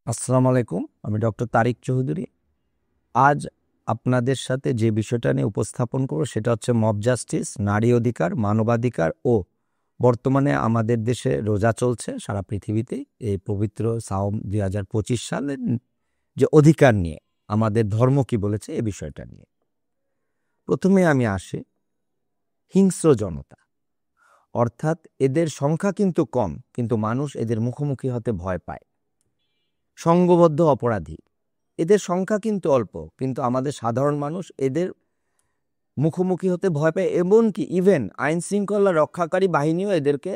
আসসালামু আলাইকুম। আমি ডক্টর তারিক চৌধুরী। আজ আপনাদের সাথে যে বিষয়টা নিয়ে উপস্থাপন করব সেটা হচ্ছে মব জাস্টিস, নারী অধিকার, মানবাধিকার ও বর্তমানে আমাদের দেশে রোজা চলছে সারা পৃথিবীতেই। এই পবিত্র সাওম ২০২৫ সালের যে অধিকার নিয়ে আমাদের ধর্ম কি বলেছে এ বিষয়টা নিয়ে। প্রথমে আমি আসি হিংস্র জনতা। অর্থাৎ এদের সংখ্যা কিন্তু কম, কিন্তু মানুষ এদের মুখোমুখি হতে ভয় পায়। সংঘবদ্ধ অপরাধী, এদের সংখ্যা কিন্তু অল্প, কিন্তু আমাদের সাধারণ মানুষ এদের মুখোমুখি হতে ভয় পায়। এমনকি ইভেন আইন শৃঙ্খলা রক্ষাকারী বাহিনীও এদেরকে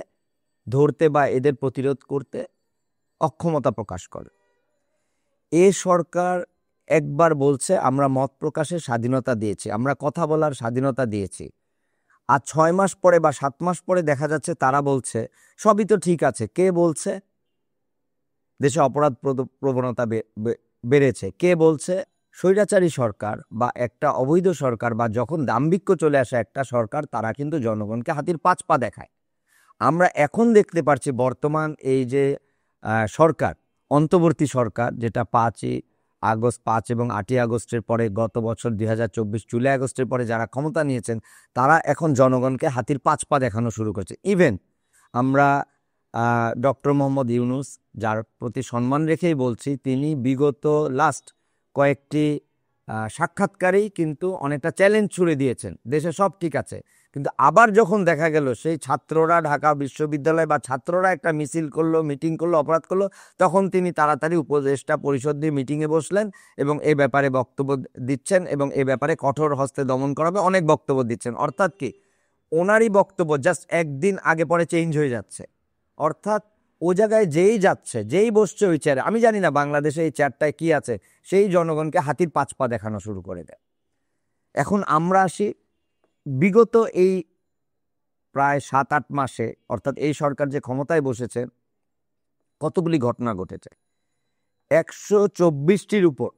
ধরতে বা এদের প্রতিরোধ করতে অক্ষমতা প্রকাশ করে। এ সরকার একবার বলছে আমরা মত প্রকাশের স্বাধীনতা দিয়েছি, আমরা কথা বলার স্বাধীনতা দিয়েছি, আর 6 মাস পরে বা 7 মাস পরে দেখা যাচ্ছে তারা বলছে সবই তো ঠিক আছে। কে বলছে দেশে অপরাধ প্রবণতা বেড়েছে? কে বলছে? স্বৈরাচারী সরকার বা একটা অবৈধ সরকার বা যখন দাম্ভিক্য চলে আসে একটা সরকার, তারা কিন্তু জনগণকে হাতির 5 পা দেখায়। আমরা এখন দেখতে পাচ্ছি বর্তমান এই যে সরকার, অন্তর্বর্তী সরকার, যেটা 5ই আগস্ট 5 এবং 8ই আগস্টের পরে গত বছর 2024 জুলাই আগস্টের পরে যারা ক্ষমতা নিয়েছেন, তারা এখন জনগণকে হাতির 5 পা দেখানো শুরু করছে। ইভেন আমরা ডক্টর মোহাম্মদ ইউনূস, যার প্রতি সম্মান রেখেই বলছি, তিনি বিগত লাস্ট কয়েকটি সাক্ষাৎকারেই কিন্তু অনেকটা চ্যালেঞ্জ ছুড়ে দিয়েছেন, দেশে সব ঠিক আছে। কিন্তু আবার যখন দেখা গেল সেই ছাত্ররা ঢাকা বিশ্ববিদ্যালয় বা ছাত্ররা একটা মিছিল করলো, মিটিং করলো, অপরাধ করলো, তখন তিনি তাড়াতাড়ি উপদেষ্টা পরিষদ দিয়ে মিটিংয়ে বসলেন এবং এ ব্যাপারে বক্তব্য দিচ্ছেন এবং এ ব্যাপারে কঠোর হস্তে দমন করা হবে, অনেক বক্তব্য দিচ্ছেন। অর্থাৎ কি, ওনারই বক্তব্য জাস্ট একদিন আগে পরে চেঞ্জ হয়ে যাচ্ছে। অর্থাৎ ও জায়গায় যেই যাচ্ছে, যেই বসছে ওই চেয়ারে, আমি জানি না বাংলাদেশে এই চেয়ারটায় কি আছে, সেই জনগণকে হাতির 5 পা দেখানো শুরু করে দেয়। এখন আমরা আসি বিগত এই প্রায় 7-8 মাসে, অর্থাৎ এই সরকার যে ক্ষমতায় বসেছে, কতগুলি ঘটনা ঘটেছে। 124টির উপর,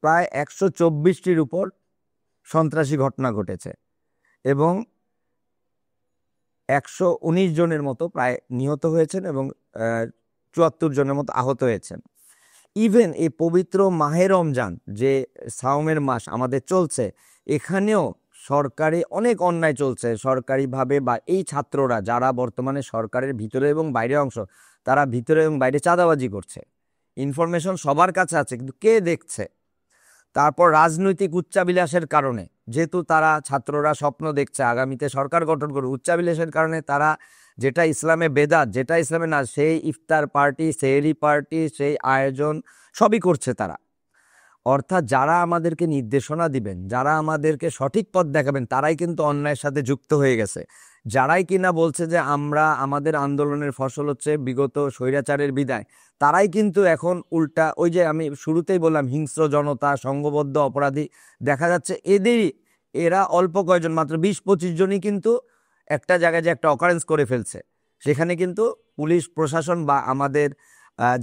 প্রায় 124টির উপর সন্ত্রাসী ঘটনা ঘটেছে এবং 119 জনের মতো প্রায় নিহত হয়েছেন এবং 74 জনের মতো আহত হয়েছেন। ইভেন এই পবিত্র মাহে রমজান যে সাওমের মাস আমাদের চলছে, এখানেও সরকারি অনেক অন্যায় চলছে সরকারিভাবে, বা এই ছাত্ররা যারা বর্তমানে সরকারের ভিতরে এবং বাইরে অংশ, তারা ভিতরে এবং বাইরে চাঁদাবাজি করছে। ইনফরমেশন সবার কাছে আছে, কিন্তু কে দেখছে? তারপর রাজনৈতিক উচ্চাবিলাসের কারণে, যেহেতু তারা ছাত্ররা স্বপ্ন দেখছে আগামীতে সরকার গঠন করবে, উচ্চাবিলাসের কারণে তারা যেটা ইসলামে বেদাত, যেটা ইসলামে না, সেই ইফতার পার্টি, সেহরি পার্টি, সেই আয়োজন সবই করছে তারা। অর্থাৎ যারা আমাদেরকে নির্দেশনা দিবেন, যারা আমাদেরকে সঠিক পথ দেখাবেন, তারাই কিন্তু অন্যায়ের সাথে যুক্ত হয়ে গেছে। যারাই কিনা বলছে যে আমরা, আমাদের আন্দোলনের ফসল হচ্ছে বিগত স্বৈরাচারের বিদায়, তারাই কিন্তু এখন উল্টা ওই যে আমি শুরুতেই বললাম হিংস্র জনতা, সংঘবদ্ধ অপরাধী, দেখা যাচ্ছে এরা অল্প কয়েকজন, মাত্র 20-25 জনই কিন্তু একটা জায়গায় যে একটা অকারেন্স করে ফেলছে, সেখানে কিন্তু পুলিশ প্রশাসন বা আমাদের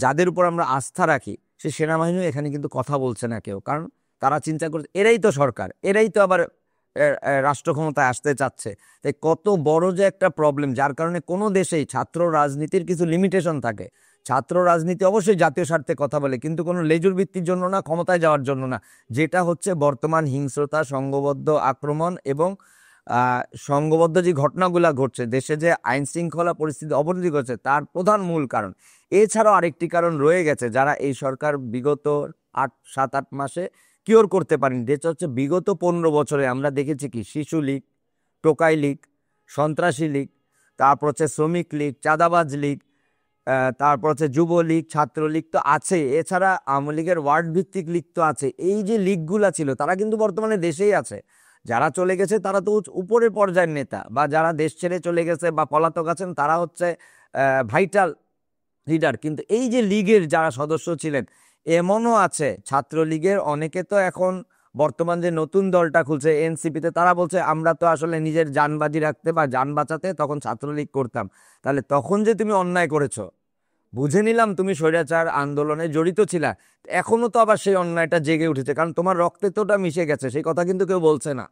যাদের উপর আমরা আস্থা রাখি, সে সেনাবাহিনীও এখানে কিন্তু কথা বলছে না কেউ। কারণ তারা চিন্তা করছে এরাই তো সরকার, এরাই তো আবার রাষ্ট্র ক্ষমতায় আসতে চাচ্ছে। তাই কত বড় যে একটা প্রবলেম, যার কারণে কোনো দেশেই ছাত্র রাজনীতির কিছু লিমিটেশন থাকে। ছাত্র রাজনীতি অবশ্যই জাতীয় স্বার্থে কথা বলে, কিন্তু কোনো লেজুর ভিত্তির জন্য না, ক্ষমতায় যাওয়ার জন্য না। যেটা হচ্ছে বর্তমান হিংস্রতা, সংঘবদ্ধ আক্রমণ এবং সংঘবদ্ধ যে ঘটনাগুলো ঘটছে, দেশে যে আইন শৃঙ্খলা পরিস্থিতি অবনতি করছে, তার প্রধান মূল কারণ। এছাড়াও আরেকটি কারণ রয়ে গেছে, যারা এই সরকার বিগত 7-8 মাসে কিওর করতে পারেনি। যেটা হচ্ছে বিগত 15 বছরে আমরা দেখেছি কি, শিশু লীগ, টোকাই লীগ, সন্ত্রাসী লীগ, তারপর হচ্ছে শ্রমিক লীগ, চাঁদাবাজ লীগ, তারপর হচ্ছে যুবলীগ, ছাত্রলীগ তো আছে, এছাড়া আওয়ামী লীগের ওয়ার্ড ভিত্তিক লীগ তো আছে। এই যে লীগগুলা ছিল, তারা কিন্তু বর্তমানে দেশেই আছে। যারা চলে গেছে তারা তো উপরের পর্যায়ের নেতা, বা যারা দেশ ছেড়ে চলে গেছে বা পলাতক আছেন, তারা হচ্ছে ভাইটাল লিডার। কিন্তু এই যে লীগের যারা সদস্য ছিলেন, এমনও আছে ছাত্রলীগের অনেকে তো এখন বর্তমান যে নতুন দলটা খুলছে এনসিপিতে, তারা বলছে আমরা তো আসলে নিজের যান বাজি রাখতে বা যান বাঁচাতে তখন ছাত্রলীগ করতাম। তাহলে তখন যে তুমি অন্যায় করেছো, বুঝে নিলাম তুমি স্বৈরাচার আন্দোলনে জড়িত ছিলা, এখনো তো আবার সেই অন্যায়টা জেগে উঠেছে, কারণ তোমার রক্তে তো ওটা মিশে গেছে, সেই কথা কিন্তু কেউ বলছে না।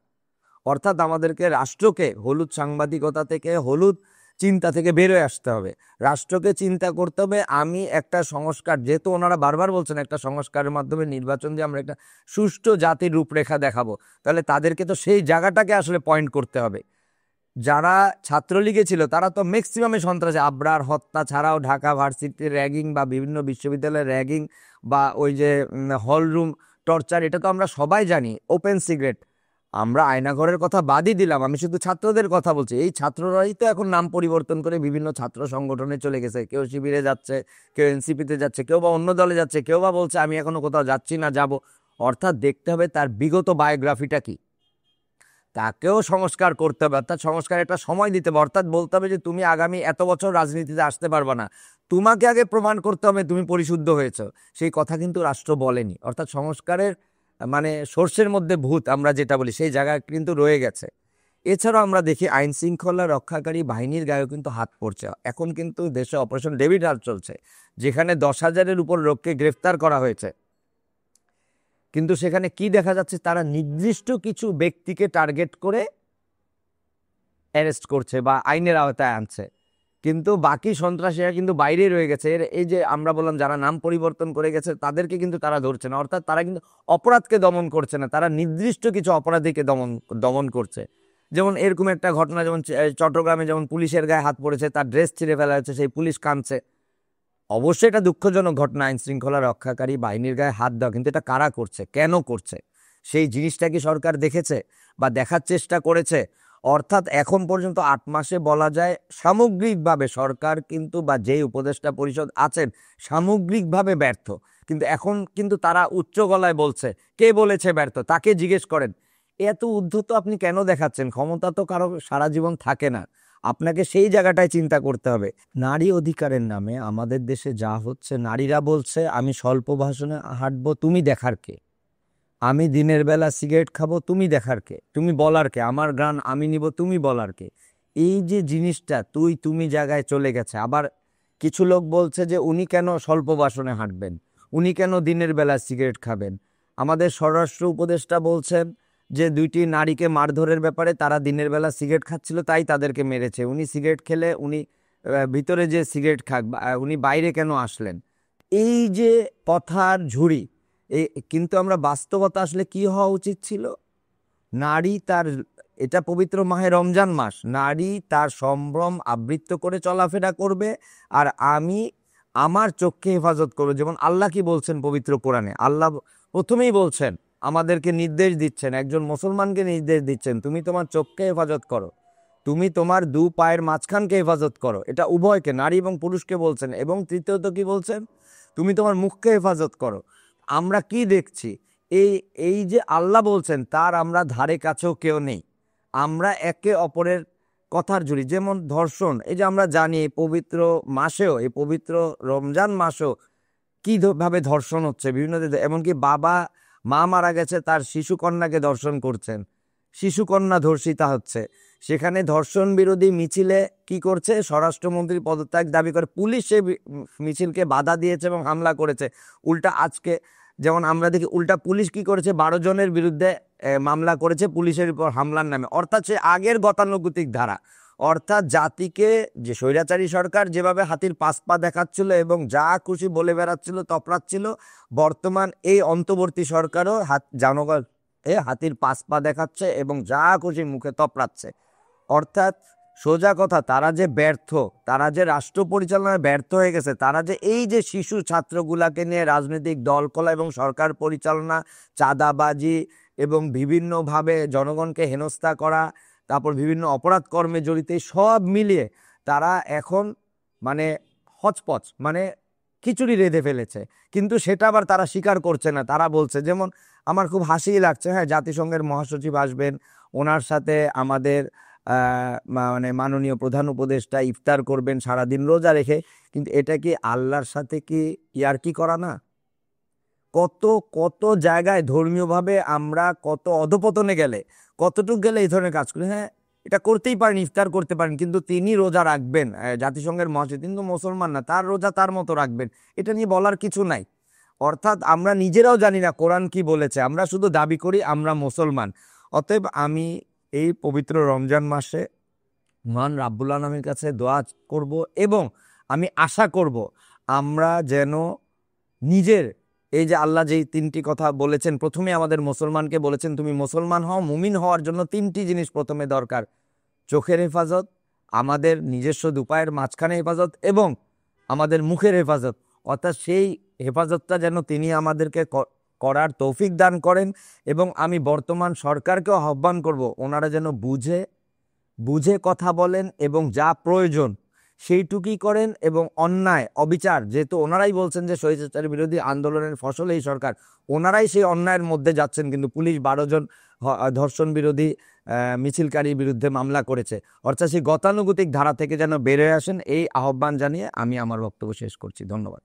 অর্থাৎ আমাদেরকে, রাষ্ট্রকে হলুদ সাংবাদিকতা থেকে, হলুদ চিন্তা থেকে বেরোয় আসতে হবে, রাষ্ট্রকে চিন্তা করতে হবে। আমি একটা সংস্কার, যেহেতু ওনারা বারবার বলছেন একটা সংস্কারের মাধ্যমে নির্বাচন দিয়ে আমরা একটা সুষ্ঠু জাতির রূপরেখা দেখাবো, তাহলে তাদেরকে তো সেই জায়গাটাকে আসলে পয়েন্ট করতে হবে। যারা ছাত্রলীগে ছিল তারা তো ম্যাক্সিমামে সন্ত্রাসী, আবরার হত্যা ছাড়াও ঢাকা ভার্সিটির র্যাগিং বা বিভিন্ন বিশ্ববিদ্যালয়ের র্যাগিং বা ওই যে হল রুম টর্চার, এটা তো আমরা সবাই জানি, ওপেন সিগারেট। আমরা আয়নাঘরের কথা বাদই দিলাম, আমি শুধু ছাত্রদের কথা বলছি। এই ছাত্ররাই তো এখন নাম পরিবর্তন করে বিভিন্ন ছাত্র সংগঠনে চলে গেছে, কেউ শিবিরে যাচ্ছে, কেউ এনসিপিতে যাচ্ছে, কেউ বা অন্য দলে যাচ্ছে, কেউ বা বলছে আমি এখনো কোথাও যাচ্ছি না, যাব। অর্থাৎ দেখতে হবে তার বিগত বায়োগ্রাফিটা কি, তাকেও সংস্কার করতে হবে। অর্থাৎ সংস্কার একটা সময় দিতে হবে, অর্থাৎ বলতে হবে যে তুমি আগামী এত বছর রাজনীতিতে আসতে পারবে না, তোমাকে আগে প্রমাণ করতে হবে তুমি পরিশুদ্ধ হয়েছো। সেই কথা কিন্তু রাষ্ট্র বলেনি। অর্থাৎ সংস্কারের মানে সর্ষের মধ্যে ভূত আমরা যেটা বলি, সেই জায়গায় কিন্তু রয়ে গেছে। এছাড়াও আমরা দেখি আইন শৃঙ্খলা রক্ষাকারী বাহিনীর গায়েও কিন্তু হাত পড়ছে। এখন কিন্তু দেশে অপারেশন ডেভিড হার্ট চলছে, যেখানে 10,000-এর উপর লোককে গ্রেফতার করা হয়েছে। কিন্তু সেখানে কি দেখা যাচ্ছে, তারা নির্দিষ্ট কিছু ব্যক্তিকে টার্গেট করে অ্যারেস্ট করছে বা আইনের আওতায় আনছে, কিন্তু বাকি সন্ত্রাসীরা কিন্তু বাইরে রয়ে গেছে। এই যে আমরা বললাম যারা নাম পরিবর্তন করে গেছে তাদেরকে কিন্তু তারা ধরছে না। অর্থাৎ তারা কিন্তু অপরাধকে দমন করছে না, তারা নির্দিষ্ট কিছু অপরাধীকে দমন করছে। যেমন এরকম একটা ঘটনা, যেমন চট্টগ্রামে যেমন পুলিশের গায়ে হাত পড়েছে, তার ড্রেস ছিঁড়ে ফেলা হয়েছে, সেই পুলিশ কাঁদছে। অবশ্যই এটা দুঃখজনক ঘটনা, আইন শৃঙ্খলা রক্ষাকারী বাহিনীর গায়ে হাত দেওয়া, কিন্তু এটা কারা করছে, কেন করছে, সেই জিনিসটা কি সরকার দেখেছে বা দেখার চেষ্টা করেছে? অর্থাৎ এখন পর্যন্ত 8 মাসে বলা যায় সামগ্রিকভাবে সরকার কিন্তু বা যেই উপদেষ্টা পরিষদ আছেন সামগ্রিকভাবে ব্যর্থ। কিন্তু এখন কিন্তু তারা উচ্চ গলায় বলছে, কে বলেছে ব্যর্থ, তাকে জিজ্ঞেস করেন। এত উদ্ধত আপনি কেন দেখাচ্ছেন? ক্ষমতা তো কারো সারা জীবন থাকে না, আপনাকে সেই জায়গাটায় চিন্তা করতে হবে। নারী অধিকারের নামে আমাদের দেশে যা হচ্ছে, নারীরা বলছে আমি স্বল্প ভাষণে হাঁটবো, তুমি দেখার কে? আমি দিনের বেলা সিগারেট খাবো, তুমি দেখার কে? তুমি বলার কে? আমার গান আমি নিব, তুমি বলার কে? এই যে জিনিসটা তুমি জায়গায় চলে গেছে। আবার কিছু লোক বলছে যে উনি কেন স্বল্প ভাষণে হাঁটবেন, উনি কেন দিনের বেলা সিগারেট খাবেন? আমাদের স্বরাষ্ট্র উপদেষ্টা বলছেন যে 2টি নারীকে মারধরের ব্যাপারে, তারা দিনের বেলা সিগারেট খাচ্ছিল তাই তাদেরকে মেরেছে। উনি সিগারেট খেলে উনি ভিতরে যে সিগারেট খাক, উনি বাইরে কেন আসলেন? এই যে কথার ঝুড়ি, এই কিন্তু আমরা বাস্তবতা আসলে কি হওয়া উচিত ছিল? নারী তার, এটা পবিত্র মাহে রমজান মাস, নারী তার সম্ভ্রম আবৃত্ত করে চলাফেরা করবে, আর আমি আমার চোখকে হেফাজত করবো। যেমন আল্লাহ কি বলছেন পবিত্র কোরআনে, আল্লাহ প্রথমেই বলছেন, আমাদেরকে নির্দেশ দিচ্ছেন, একজন মুসলমানকে নির্দেশ দিচ্ছেন, তুমি তোমার চোখকে হেফাজত করো, তুমি তোমার 2 পায়ের মাঝখানকে হেফাজত করো। এটা উভয়কে, নারী এবং পুরুষকে বলছেন। এবং তৃতীয়ত কি বলছেন, তুমি তোমার মুখকে হেফাজত করো। আমরা কি দেখছি, এই এই যে আল্লাহ বলছেন তার আমরা ধারে কাছেও কেউ নেই। আমরা একে অপরের কথার জুড়ি, যেমন ধর্ষণ, এই যে আমরা জানি এই পবিত্র মাসেও, এই পবিত্র রমজান মাসেও কি ভাবে ধর্ষণ হচ্ছে বিভিন্ন, এমনকি বাবা মা মারা গেছে তার শিশু কন্যাকে ধর্ষণ করছেন, শিশু কন্যা ধর্ষিতা হচ্ছে। সেখানে ধর্ষণ বিরোধী মিছিলে কি করছে, স্বরাষ্ট্রমন্ত্রী পদত্যাগ দাবি করে পুলিশ সে মিছিলকে বাধা দিয়েছে এবং হামলা করেছে। উল্টা আজকে যেমন আমরা দেখি, উল্টা পুলিশ কি করেছে, 12 জনের বিরুদ্ধে মামলা করেছে পুলিশের উপর হামলার নামে। অর্থাৎ সে আগের গতানুগতিক ধারা। অর্থাৎ জাতিকে যে স্বৈরাচারী সরকার যেভাবে হাতির 5 পা দেখাচ্ছিল এবং যা খুশি বলে বেড়াচ্ছিল, তপড়াচ্ছিল, বর্তমান এই অন্তর্বর্তী সরকারও জনগণ হাতির 5 পা দেখাচ্ছে এবং যা খুশি মুখে তপড়াচ্ছে। অর্থাৎ সোজা কথা, তারা যে ব্যর্থ, তারা যে রাষ্ট্র পরিচালনায় ব্যর্থ হয়ে গেছে, তারা যে এই যে শিশু ছাত্রগুলাকে নিয়ে রাজনৈতিক দলকলা এবং সরকার পরিচালনা, চাঁদাবাজি এবং বিভিন্নভাবে জনগণকে হেনস্থা করা, তারপর বিভিন্ন অপরাধ কর্মে জড়িত, সব মিলিয়ে তারা এখন মানে হচপচ, মানে খিচুড়ি রেঁধে ফেলেছে। কিন্তু সেটা আবার তারা স্বীকার করছে না। তারা বলছে, যেমন আমার খুব হাসিই লাগছে, হ্যাঁ জাতিসংঘের মহাসচিব আসবেন, ওনার সাথে আমাদের মানে মাননীয় প্রধান উপদেষ্টা ইফতার করবেন সারাদিন রোজা রেখে, কিন্তু এটা কি আল্লাহর সাথে কি ইয়ার্কি করা না? কত কত জায়গায় ধর্মীয়ভাবে আমরা কত অধপতনে গেলে, কতটুক গেলে এই ধরনের কাজ করি। হ্যাঁ, এটা করতেই পারেন, ইফতার করতে পারেন, কিন্তু তিনি রোজা রাখবেন, জাতিসংঘের মহাসচিব, কিন্তু মুসলমান না, তার রোজা তার মতো রাখবেন, এটা নিয়ে বলার কিছু নাই। অর্থাৎ আমরা নিজেরাও জানি না কোরআন কি বলেছে, আমরা শুধু দাবি করি আমরা মুসলমান। অতএব আমি এই পবিত্র রমজান মাসে মহান রাব্বুল আলামিনের কাছে দোয়া করব এবং আমি আশা করব আমরা যেন নিজের এই যে আল্লাহ যেই তিনটি কথা বলেছেন, প্রথমে আমাদের মুসলমানকে বলেছেন তুমি মুসলমান হও, মুমিন হওয়ার জন্য তিনটি জিনিস প্রথমে দরকার: চোখের হেফাজত, আমাদের নিজস্ব দুপায়ের মাঝখানে হেফাজত এবং আমাদের মুখের হেফাজত। অর্থাৎ সেই হেফাজতটা যেন তিনি আমাদেরকে করার তৌফিক দান করেন। এবং আমি বর্তমান সরকারকেও আহ্বান করব ওনারা যেন বুঝে কথা বলেন এবং যা প্রয়োজন সেইটুকুই করেন। এবং অন্যায় অবিচার, যেহেতু ওনারাই বলছেন যে স্বৈরাচার বিরোধী আন্দোলনের ফসল এই সরকার, ওনারাই সেই অন্যায়ের মধ্যে যাচ্ছেন, কিন্তু পুলিশ 12 জন ধর্ষণ বিরোধী মিছিলকারীর বিরুদ্ধে মামলা করেছে। অর্থাৎ সেই গতানুগতিক ধারা থেকে যেন বের হয়ে আসেন, এই আহ্বান জানিয়ে আমি আমার বক্তব্য শেষ করছি। ধন্যবাদ।